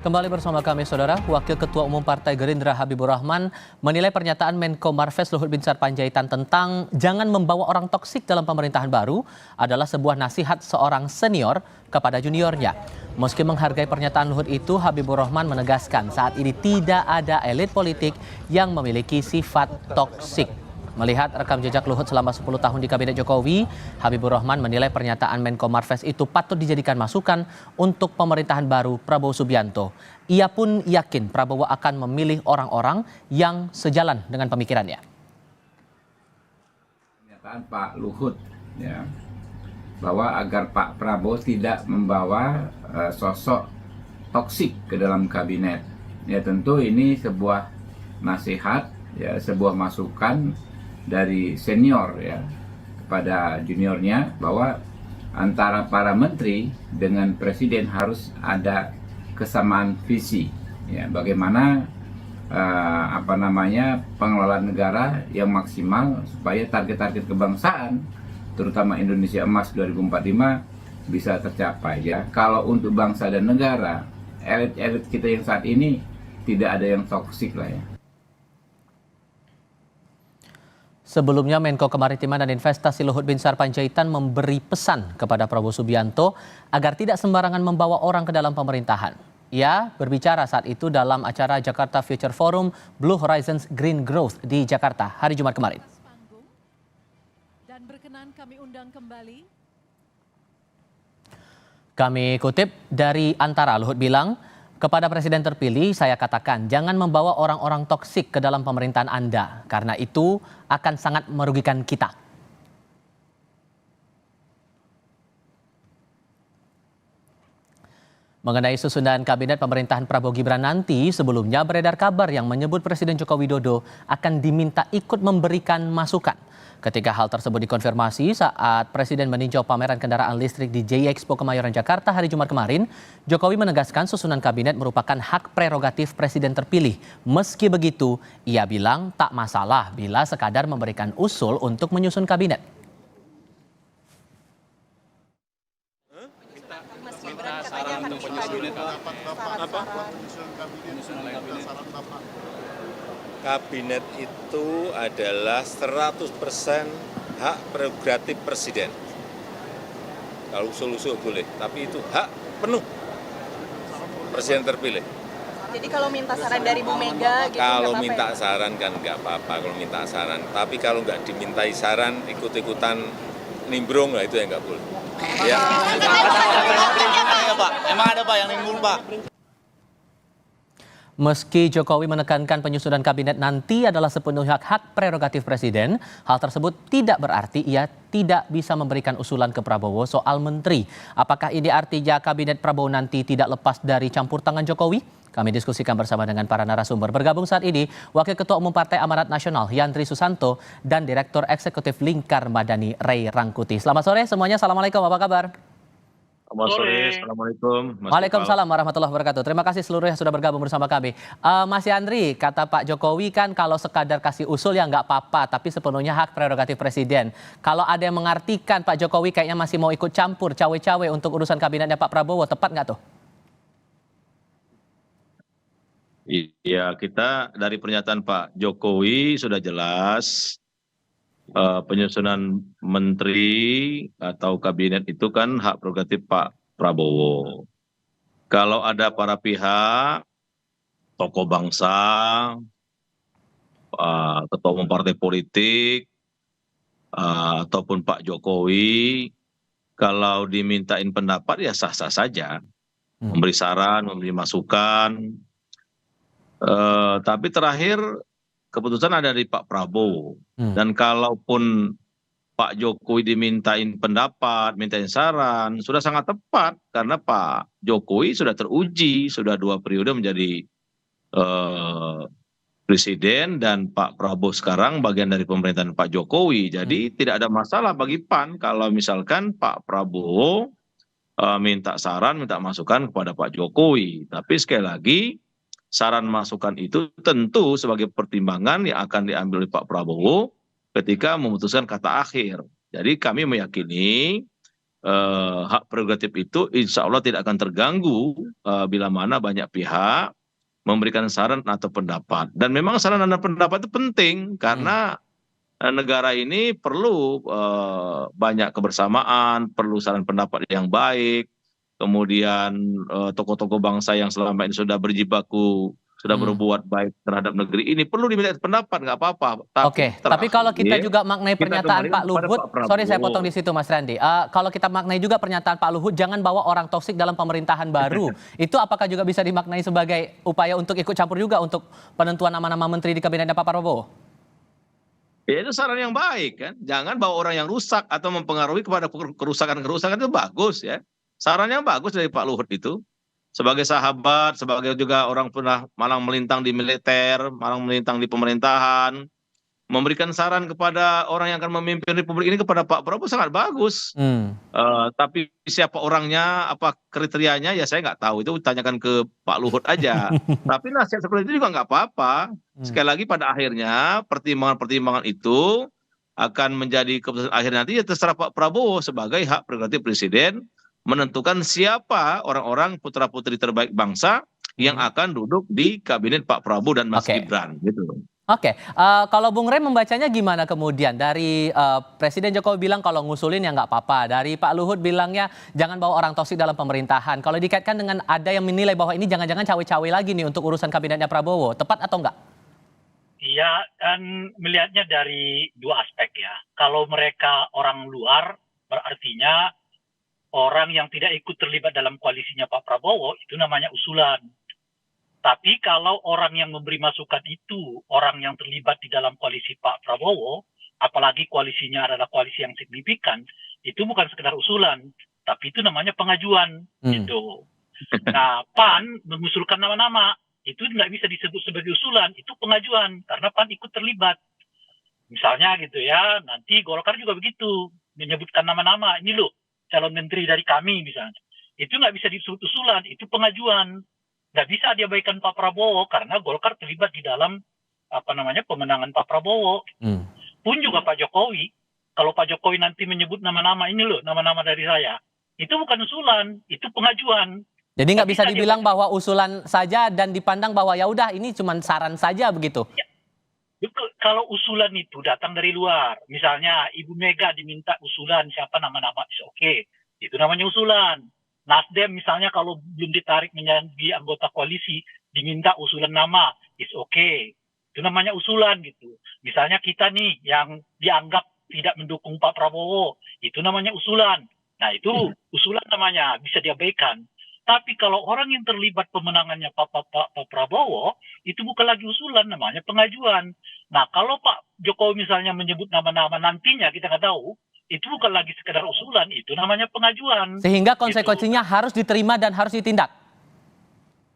Kembali bersama kami, Saudara. Wakil Ketua Umum Partai Gerindra Habibur Rahman menilai pernyataan Menko Marves Luhut Binsar Panjaitan tentang jangan membawa orang toksik dalam pemerintahan baru adalah sebuah nasihat seorang senior kepada juniornya. Meski menghargai pernyataan Luhut itu, Habibur Rahman menegaskan saat ini tidak ada elit politik yang memiliki sifat toksik. Melihat rekam jejak Luhut selama 10 tahun di Kabinet Jokowi, Habibur Rahman menilai pernyataan Menko Marves itu patut dijadikan masukan untuk pemerintahan baru Prabowo Subianto. Ia pun yakin Prabowo akan memilih orang-orang yang sejalan dengan pemikirannya. Pernyataan Pak Luhut ya, bahwa agar Pak Prabowo tidak membawa sosok toksik ke dalam kabinet. Ya tentu ini sebuah nasihat, ya sebuah masukan dari senior ya kepada juniornya bahwa antara para menteri dengan presiden harus ada kesamaan visi ya, bagaimana pengelolaan negara yang maksimal supaya target-target kebangsaan terutama Indonesia Emas 2045 bisa tercapai ya. Kalau untuk bangsa dan negara, elit-elit kita yang saat ini tidak ada yang toksik lah ya. Sebelumnya, Menko Kemaritiman dan Investasi Luhut Binsar Panjaitan memberi pesan kepada Prabowo Subianto agar tidak sembarangan membawa orang ke dalam pemerintahan. Ia berbicara saat itu dalam acara Jakarta Future Forum Blue Horizons Green Growth di Jakarta hari Jumat kemarin. Dan berkenan kami undang kembali. Kami kutip dari Antara, Luhut bilang, kepada Presiden terpilih, saya katakan jangan membawa orang-orang toksik ke dalam pemerintahan Anda, karena itu akan sangat merugikan kita. Mengenai susunan kabinet pemerintahan Prabowo Gibran nanti, sebelumnya beredar kabar yang menyebut Presiden Joko Widodo akan diminta ikut memberikan masukan. Ketika hal tersebut dikonfirmasi saat Presiden meninjau pameran kendaraan listrik di JI Expo Kemayoran Jakarta hari Jumat kemarin, Jokowi menegaskan susunan kabinet merupakan hak prerogatif Presiden terpilih. Meski begitu, ia bilang tak masalah bila sekadar memberikan usul untuk menyusun kabinet. Kabinet itu adalah 100% hak prerogatif Presiden. Kalau usul-usul boleh, tapi itu hak penuh Presiden terpilih. Jadi kalau minta saran dari Bu Mega gitu kalau minta saran kan nggak apa-apa kalau minta saran. Tapi kalau nggak dimintai saran, ikut-ikutan nimbrung, lah itu yang nggak boleh. Ya. Emang ada Pak yang nimbrung Pak? Meski Jokowi menekankan penyusunan kabinet nanti adalah sepenuhnya hak prerogatif Presiden, hal tersebut tidak berarti ia tidak bisa memberikan usulan ke Prabowo soal menteri. Apakah ini artinya kabinet Prabowo nanti tidak lepas dari campur tangan Jokowi? Kami diskusikan bersama dengan para narasumber. Bergabung saat ini, Wakil Ketua Umum Partai Amanat Nasional Yandri Susanto dan Direktur Eksekutif Lingkar Madani Ray Rangkuti. Selamat sore semuanya, Assalamualaikum, apa kabar? Selamat sore, Assalamualaikum. Waalaikumsalam warahmatullahi wabarakatuh. Terima kasih seluruhnya sudah bergabung bersama kami. Mas Yandri, kata Pak Jokowi kan kalau sekadar kasih usul ya nggak apa-apa, tapi sepenuhnya hak prerogatif Presiden. Kalau ada yang mengartikan Pak Jokowi kayaknya masih mau ikut campur cawe-cawe untuk urusan kabinetnya Pak Prabowo, tepat nggak tuh? Iya, kita dari pernyataan Pak Jokowi sudah jelas penyusunan menteri atau kabinet itu kan hak prerogatif Pak Prabowo. Kalau ada para pihak, tokoh bangsa, ketua umum partai politik, ataupun Pak Jokowi, kalau dimintain pendapat ya sah-sah saja. Memberi saran, memberi masukan. Tapi terakhir keputusan ada di Pak Prabowo. Dan kalaupun Pak Jokowi dimintain pendapat, mintain saran, sudah sangat tepat. Karena Pak Jokowi sudah teruji, sudah 2 periode menjadi presiden. Dan Pak Prabowo sekarang bagian dari pemerintahan Pak Jokowi. Jadi tidak ada masalah bagi PAN kalau misalkan Pak Prabowo minta saran, minta masukan kepada Pak Jokowi. Tapi sekali lagi, saran masukan itu tentu sebagai pertimbangan yang akan diambil oleh Pak Prabowo ketika memutuskan kata akhir. Jadi kami meyakini hak prerogatif itu insya Allah tidak akan terganggu bila mana banyak pihak memberikan saran atau pendapat. Dan memang saran dan pendapat itu penting karena negara ini perlu banyak kebersamaan, perlu saran pendapat yang baik, kemudian tokoh-tokoh bangsa yang selama ini sudah berjibaku, sudah berbuat baik terhadap negeri ini perlu diminta pendapat, nggak apa-apa. Oke, tapi kalau kita juga maknai kita pernyataan kembalikan Pak kepada Luhut, Pak Prabowo. sorry saya potong di situ Mas Randi. Kalau kita maknai juga pernyataan Pak Luhut, jangan bawa orang toksik dalam pemerintahan baru. Itu apakah juga bisa dimaknai sebagai upaya untuk ikut campur juga untuk penentuan nama-nama menteri di kabinetnya Pak Prabowo? Ya itu saran yang baik kan. Jangan bawa orang yang rusak atau mempengaruhi kepada kerusakan-kerusakan itu bagus ya. Saran yang bagus dari Pak Luhut itu. Sebagai sahabat, sebagai juga orang pernah malang melintang di militer, malang melintang di pemerintahan, memberikan saran kepada orang yang akan memimpin Republik ini kepada Pak Prabowo sangat bagus. Tapi siapa orangnya, apa kriterianya, ya saya nggak tahu. Itu tanyakan ke Pak Luhut aja. Tapi nasihat seperti itu juga nggak apa-apa. Sekali lagi pada akhirnya pertimbangan-pertimbangan itu akan menjadi keputusan akhir nanti ya terserah Pak Prabowo sebagai hak prerogatif Presiden menentukan siapa orang-orang putra-putri terbaik bangsa yang akan duduk di kabinet Pak Prabowo dan Mas Gibran gitu. Oke, kalau Bung Rey membacanya gimana kemudian? Dari Presiden Jokowi bilang kalau ngusulin ya nggak apa-apa. Dari Pak Luhut bilangnya jangan bawa orang toksik dalam pemerintahan. Kalau dikaitkan dengan ada yang menilai bahwa ini jangan-jangan cawe-cawe lagi nih untuk urusan kabinetnya Prabowo. Tepat atau enggak? Iya, dan melihatnya dari dua aspek ya. Kalau mereka orang luar, berartinya orang yang tidak ikut terlibat dalam koalisinya Pak Prabowo, itu namanya usulan. Tapi kalau orang yang memberi masukan itu, orang yang terlibat di dalam koalisi Pak Prabowo, apalagi koalisinya adalah koalisi yang signifikan, itu bukan sekedar usulan, tapi itu namanya pengajuan. Gitu. Nah, PAN mengusulkan nama-nama, itu nggak bisa disebut sebagai usulan, itu pengajuan, karena PAN ikut terlibat. Misalnya gitu ya, nanti Golkar juga begitu, menyebutkan nama-nama, ini loh, calon menteri dari kami misalnya. Itu nggak bisa disebut usulan, itu pengajuan. Nggak bisa diabaikan Pak Prabowo karena Golkar terlibat di dalam pemenangan Pak Prabowo. Pun juga Pak Jokowi, kalau Pak Jokowi nanti menyebut nama-nama ini loh, nama-nama dari saya, itu bukan usulan, itu pengajuan. Jadi nggak bisa dibilang bahwa usulan saja dan dipandang bahwa ya udah ini cuma saran saja begitu. Ya, betul. Kalau usulan itu datang dari luar, misalnya Ibu Mega diminta usulan siapa nama-nama, oke, itu namanya usulan. Nasdem misalnya kalau belum ditarik menjadi anggota koalisi, diminta usulan nama, oke, itu namanya usulan gitu. Misalnya kita nih yang dianggap tidak mendukung Pak Prabowo, itu namanya usulan. Nah itu usulan namanya, bisa diabaikan. Tapi kalau orang yang terlibat pemenangannya Pak Prabowo, itu bukan lagi usulan, namanya pengajuan. Nah, kalau Pak Jokowi misalnya menyebut nama-nama nantinya, kita nggak tahu, itu bukan lagi sekedar usulan, itu namanya pengajuan. Sehingga konsekuensinya harus diterima dan harus ditindak.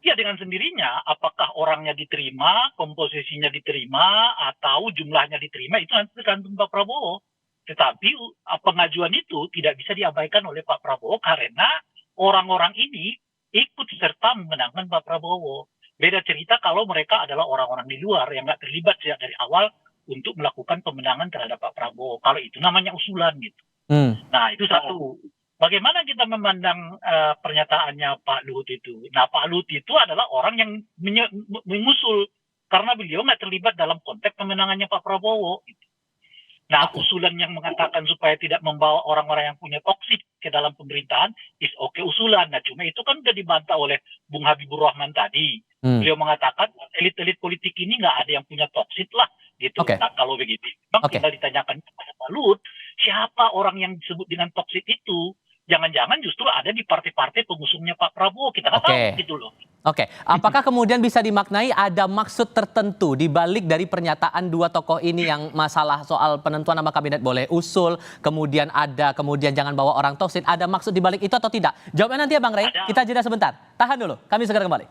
Ya, dengan sendirinya, apakah orangnya diterima, komposisinya diterima, atau jumlahnya diterima, itu nanti tergantung Pak Prabowo. Tetapi pengajuan itu tidak bisa diabaikan oleh Pak Prabowo karena orang-orang ini ikut serta memenangkan Pak Prabowo. Beda cerita kalau mereka adalah orang-orang di luar yang nggak terlibat sejak dari awal untuk melakukan pemenangan terhadap Pak Prabowo. Kalau itu namanya usulan gitu. Nah itu satu. Bagaimana kita memandang pernyataannya Pak Luhut itu? Nah Pak Luhut itu adalah orang yang mengusul karena beliau nggak terlibat dalam konteks pemenangannya Pak Prabowo. Gitu. Nah, usulan yang mengatakan supaya tidak membawa orang-orang yang punya toksik ke dalam pemerintahan, usulan. Nah, cuma itu kan sudah dibantah oleh Bung Habibur Rahman tadi. Beliau mengatakan elit-elit politik ini nggak ada yang punya toksik lah, gitu. Nah, kalau begitu, memang tinggal ditanyakan kepada Pak Luhut, siapa orang yang disebut dengan toksik itu? Jangan-jangan justru ada di partai-partai pengusungnya Pak Prabowo, kita nggak tahu gitu loh. Oke, apakah kemudian bisa dimaknai ada maksud tertentu di balik dari pernyataan dua tokoh ini yang masalah soal penentuan nama kabinet boleh usul, kemudian jangan bawa orang toksik, ada maksud di balik itu atau tidak? Jawabnya nanti ya Bang Rey, kita jeda sebentar. Tahan dulu, kami segera kembali.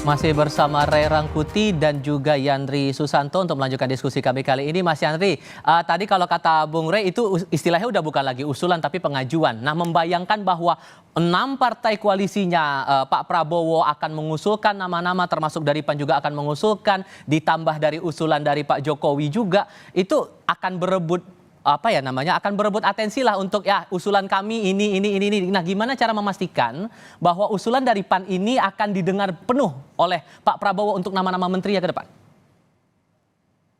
Masih bersama Rey Rangkuti dan juga Yandri Susanto untuk melanjutkan diskusi kami kali ini. Mas Yandri, tadi kalau kata Bung Rey itu istilahnya udah bukan lagi usulan tapi pengajuan. Nah, membayangkan bahwa 6 partai koalisinya Pak Prabowo akan mengusulkan nama-nama, termasuk dari PAN juga akan mengusulkan, ditambah dari usulan dari Pak Jokowi juga, itu akan berebut apa ya namanya, akan berebut atensi lah untuk ya usulan kami ini. Nah, gimana cara memastikan bahwa usulan dari PAN ini akan didengar penuh oleh Pak Prabowo untuk nama-nama menterinya ke depan?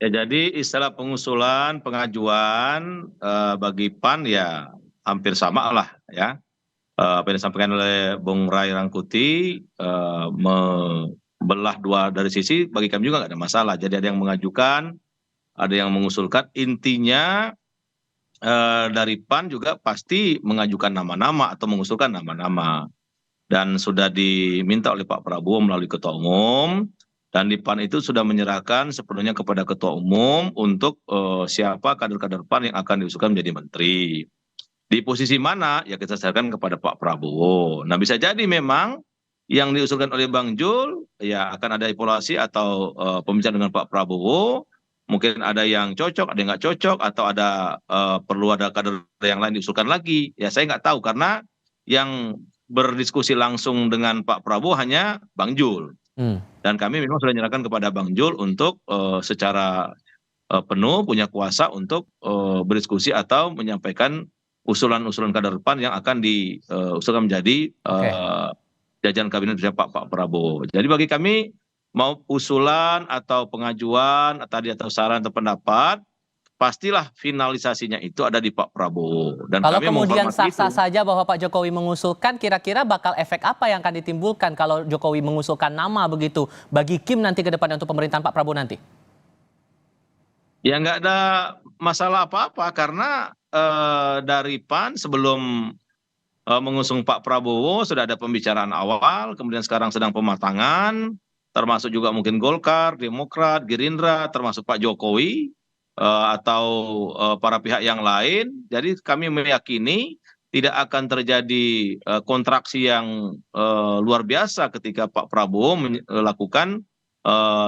Ya, jadi istilah pengusulan, pengajuan bagi PAN ya hampir sama lah ya. Apa yang disampaikan oleh Bung Ray Rangkuti membelah dua dari sisi, bagi kami juga nggak ada masalah. Jadi ada yang mengajukan, ada yang mengusulkan. Intinya dari PAN juga pasti mengajukan nama-nama atau mengusulkan nama-nama. Dan sudah diminta oleh Pak Prabowo melalui Ketua Umum. Dan di PAN itu sudah menyerahkan sepenuhnya kepada Ketua Umum untuk siapa kader-kader PAN yang akan diusulkan menjadi menteri. Di posisi mana ya kita serahkan kepada Pak Prabowo. Nah, bisa jadi memang yang diusulkan oleh Bang Jul ya akan ada evaluasi atau pembicaraan dengan Pak Prabowo. Mungkin ada yang cocok, ada yang nggak cocok, atau ada perlu ada kader yang lain diusulkan lagi. Ya saya nggak tahu karena yang berdiskusi langsung dengan Pak Prabowo hanya Bang Jul. Dan kami memang sudah menyerahkan kepada Bang Jul untuk secara penuh punya kuasa untuk berdiskusi atau menyampaikan usulan-usulan kader PAN yang akan diusulkan menjadi jajaran kabinet bersama Pak Prabowo. Jadi bagi kami mau usulan atau pengajuan atau saran atau pendapat, pastilah finalisasinya itu ada di Pak Prabowo. Dan Kalau kami kemudian menghormati sah-sah itu. saja bahwa Pak Jokowi mengusulkan, kira-kira bakal efek apa yang akan ditimbulkan kalau Jokowi mengusulkan nama begitu bagi Kim nanti ke depan untuk pemerintahan Pak Prabowo nanti? Ya nggak ada masalah apa-apa karena dari PAN sebelum mengusung Pak Prabowo sudah ada pembicaraan awal, kemudian sekarang sedang pematangan, termasuk juga mungkin Golkar, Demokrat, Gerindra, termasuk Pak Jokowi atau para pihak yang lain. Jadi kami meyakini tidak akan terjadi kontraksi yang luar biasa ketika Pak Prabowo melakukan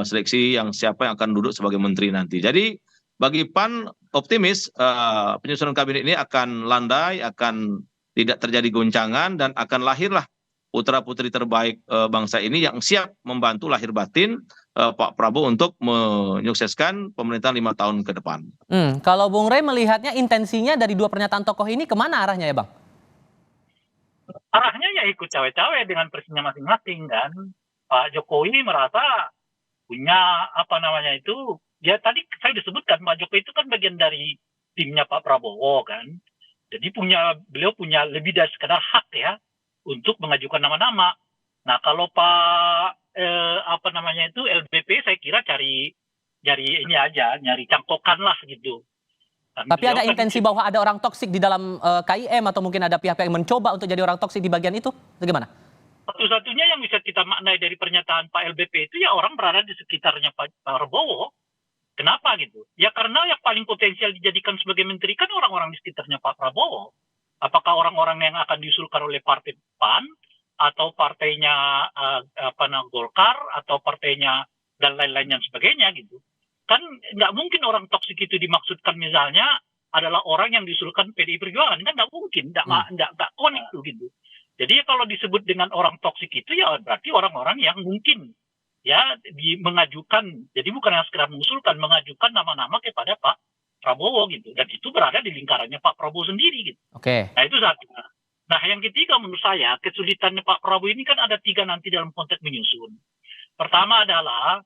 seleksi yang siapa yang akan duduk sebagai menteri nanti. Jadi bagi PAN optimis penyusunan kabinet ini akan landai, akan tidak terjadi goncangan, dan akan lahirlah putra-putri terbaik bangsa ini yang siap membantu lahir batin Pak Prabowo untuk menyukseskan pemerintahan 5 tahun ke depan. Kalau Bung Rey melihatnya intensinya dari dua pernyataan tokoh ini kemana arahnya ya Bang? Arahnya ya ikut cawe-cawe dengan presiden masing-masing kan. Pak Jokowi merasa punya apa namanya itu, ya tadi saya disebutkan Pak Jokowi itu kan bagian dari timnya Pak Prabowo kan. Jadi beliau punya lebih dari sekedar hak ya untuk mengajukan nama-nama. Nah kalau Pak apa namanya itu LBP saya kira cari ini aja, nyari cangkokan lah gitu. Dan Tapi ada beliau kan intensi bahwa ada orang toksik di dalam KIM atau mungkin ada pihak-pihak yang mencoba untuk jadi orang toksik di bagian itu? Bagaimana? satu-satunya yang bisa kita maknai dari pernyataan Pak LBP itu ya orang berada di sekitarnya Pak Prabowo. Kenapa gitu? Ya karena yang paling potensial dijadikan sebagai menteri kan orang-orang di sekitarnya Pak Prabowo. Apakah orang-orang yang akan diusulkan oleh partai PAN atau partainya Golkar atau partainya dan lain-lain dan sebagainya gitu. Kan nggak mungkin orang toksik itu dimaksudkan misalnya adalah orang yang diusulkan PDI Perjuangan, kan nggak mungkin, nggak connect tuh gitu. Jadi kalau disebut dengan orang toksik itu ya berarti orang-orang yang mungkin ya mengajukan, jadi bukan yang sekedar mengusulkan, mengajukan nama-nama kepada Pak Prabowo gitu, dan itu berada di lingkarannya Pak Prabowo sendiri gitu. Oke. Nah itu satu. Nah yang ketiga menurut saya kesulitannya Pak Prabowo ini kan ada 3 nanti dalam konteks menyusun. Pertama adalah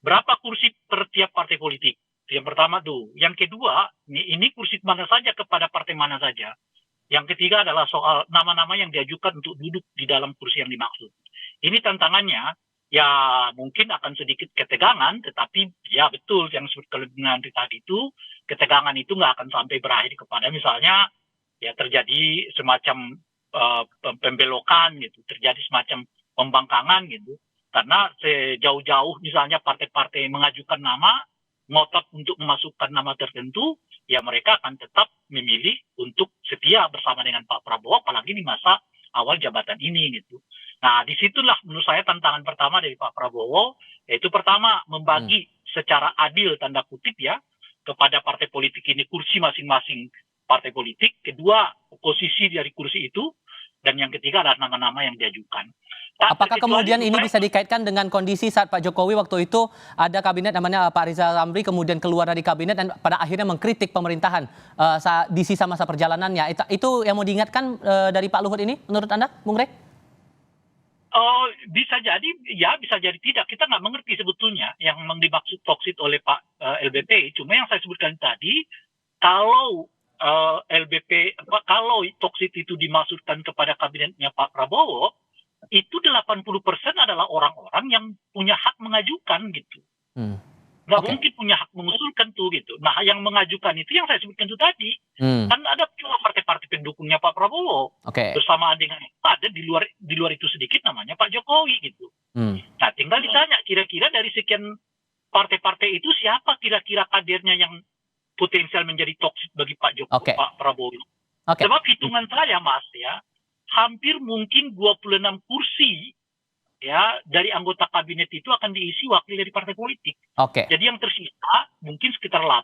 berapa kursi per tiap partai politik. Yang pertama tuh. Yang kedua, ini kursi mana saja kepada partai mana saja. Yang ketiga adalah soal nama-nama yang diajukan untuk duduk di dalam kursi yang dimaksud. Ini tantangannya, ya mungkin akan sedikit ketegangan, tetapi ya betul yang disebut kelebihan tadi itu, ketegangan itu nggak akan sampai berakhir kepada misalnya ya terjadi semacam pembelokan gitu, terjadi semacam pembangkangan gitu. Karena sejauh-jauh misalnya partai-partai mengajukan nama, ngotot untuk memasukkan nama tertentu, ya mereka akan tetap memilih untuk setia bersama dengan Pak Prabowo, apalagi di masa awal jabatan ini gitu. Nah, disitulah menurut saya tantangan pertama dari Pak Prabowo, yaitu pertama membagi secara adil tanda kutip ya kepada partai politik ini kursi masing-masing partai politik. Kedua, posisi dari kursi itu. dan yang ketiga adalah nama-nama yang diajukan. Tak Apakah terkecuali kemudian ini menurut bisa dikaitkan dengan kondisi saat Pak Jokowi waktu itu ada kabinet namanya Pak Rizal Ramli kemudian keluar dari kabinet dan pada akhirnya mengkritik pemerintahan di sisa masa perjalanannya. Itu yang mau diingatkan dari Pak Luhut ini menurut Anda, Bung Rey? Bisa jadi ya, bisa jadi tidak. Kita nggak mengerti sebetulnya yang dimaksud toksit oleh Pak LBP. Cuma yang saya sebutkan tadi, kalau kalau toksit itu dimaksudkan kepada kabinetnya Pak Prabowo, itu 80% adalah orang-orang yang punya hak mengajukan gitu. Nggak Oke. mungkin punya hak mengusulkan tuh gitu. Nah, yang mengajukan itu yang saya sebutkan itu tadi. Kan ada juga partai-partai pendukungnya Pak Prabowo. Oke. Bersamaan dengan ada di luar itu sedikit namanya Pak Jokowi gitu. Nah, tinggal ditanya kira-kira dari sekian partai-partai itu siapa kira-kira kadernya yang potensial menjadi toksik bagi Pak Jokowi, Oke. Pak Prabowo. Oke. Sebab hitungan saya, Mas, ya, hampir mungkin 26 kursi ya dari anggota kabinet itu akan diisi wakil dari partai politik. Oke. Jadi yang tersisa mungkin sekitar 8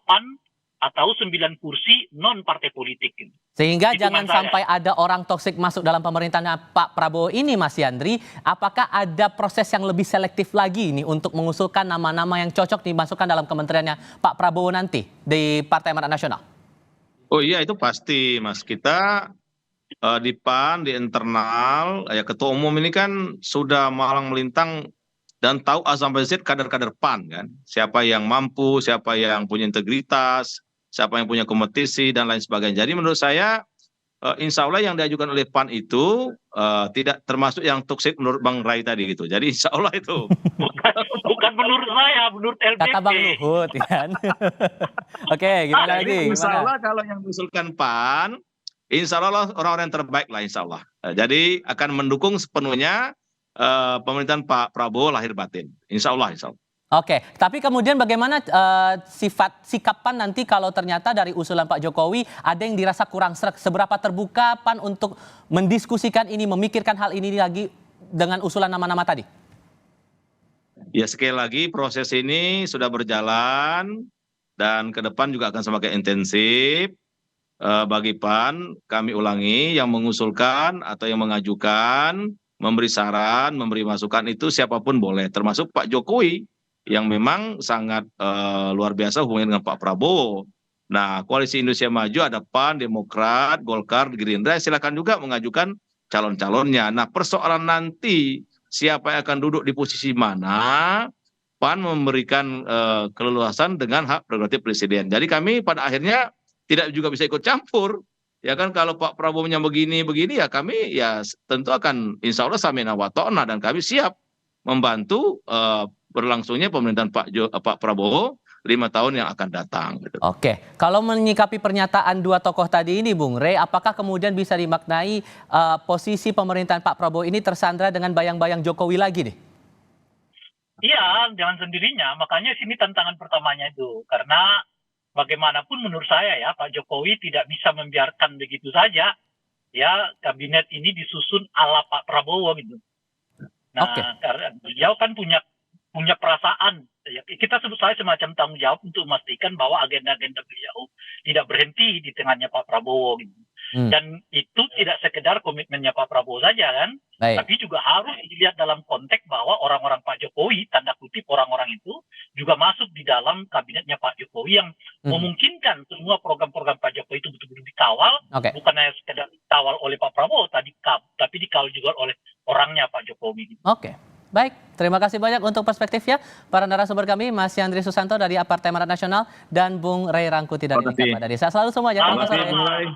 atau 9 kursi non partai politik. Sehingga Hitungan jangan saya. sampai ada orang toksik masuk dalam pemerintahan Pak Prabowo ini, Mas Yandri. Apakah ada proses yang lebih selektif lagi ini untuk mengusulkan nama-nama yang cocok dimasukkan dalam kementeriannya Pak Prabowo nanti di Partai Amanat Nasional? Oh iya, itu pasti, Mas. Kita di PAN, di internal, ya ketua umum ini kan sudah malang melintang dan tahu A sampai Z kader-kader PAN kan. Siapa yang mampu, siapa yang punya integritas, siapa yang punya kompetisi, dan lain sebagainya. Jadi menurut saya, insya Allah yang diajukan oleh PAN itu tidak termasuk yang toksik menurut Bang Ray tadi gitu. Jadi insya Allah itu. Bukan menurut saya, menurut LBP. Kata Bang Luhut, kan? Oke, gimana lagi? Insya Gimana? Allah kalau yang diusulkan PAN, insya Allah orang-orang yang terbaik lah insya Allah. Jadi akan mendukung sepenuhnya pemerintahan Pak Prabowo lahir batin. Insya Allah, insya Allah. Oke, tapi kemudian bagaimana sikap PAN nanti kalau ternyata dari usulan Pak Jokowi ada yang dirasa kurang sreg? Seberapa terbuka PAN untuk mendiskusikan ini, memikirkan hal ini lagi dengan usulan nama-nama tadi? Ya sekali lagi proses ini sudah berjalan dan ke depan juga akan semakin intensif. Bagi PAN, kami ulangi, yang mengusulkan atau yang mengajukan, memberi saran, memberi masukan itu siapapun boleh, termasuk Pak Jokowi yang memang sangat luar biasa hubungan dengan Pak Prabowo. Nah, Koalisi Indonesia Maju ada PAN, Demokrat, Golkar, Gerindra, silakan juga mengajukan calon-calonnya. Nah, persoalan nanti siapa yang akan duduk di posisi mana, PAN memberikan keleluasan dengan hak prerogatif presiden. Jadi kami pada akhirnya tidak juga bisa ikut campur. Ya kan, kalau Pak Prabowo-nya begini ya kami ya tentu akan insya Allah samina wa ta'na, dan kami siap membantu berlangsungnya pemerintahan Pak Prabowo 5 tahun yang akan datang. Gitu. Oke, kalau menyikapi pernyataan dua tokoh tadi ini, Bung Rey, apakah kemudian bisa dimaknai posisi pemerintahan Pak Prabowo ini tersandra dengan bayang-bayang Jokowi lagi nih? Iya, dengan sendirinya. Makanya sini tantangan pertamanya itu. Karena bagaimanapun menurut saya ya, Pak Jokowi tidak bisa membiarkan begitu saja ya kabinet ini disusun ala Pak Prabowo gitu. Nah, karena beliau kan punya perasaan. Ya, kita sebut saya semacam tanggung jawab untuk memastikan bahwa agenda-agenda beliau tidak berhenti di tengahnya Pak Prabowo gitu. Dan itu tidak sekedar komitmennya Pak Prabowo saja kan, tapi juga harus dilihat dalam konteks bahwa orang-orang Pak Jokowi, tanda kutip orang-orang itu juga masuk di dalam kabinetnya Pak Jokowi yang memungkinkan semua program-program Pak Jokowi itu betul-betul dikawal, bukan hanya sekedar dikawal oleh Pak Prabowo tapi dikawal juga oleh orangnya Pak Jokowi. Oke. Baik, terima kasih banyak untuk perspektifnya para narasumber kami, Mas Yandri Susanto dari Partai Amanat Nasional dan Bung Rey Rangkuti dari Lingkar Madani. Saya selalu semua. Terima kasih.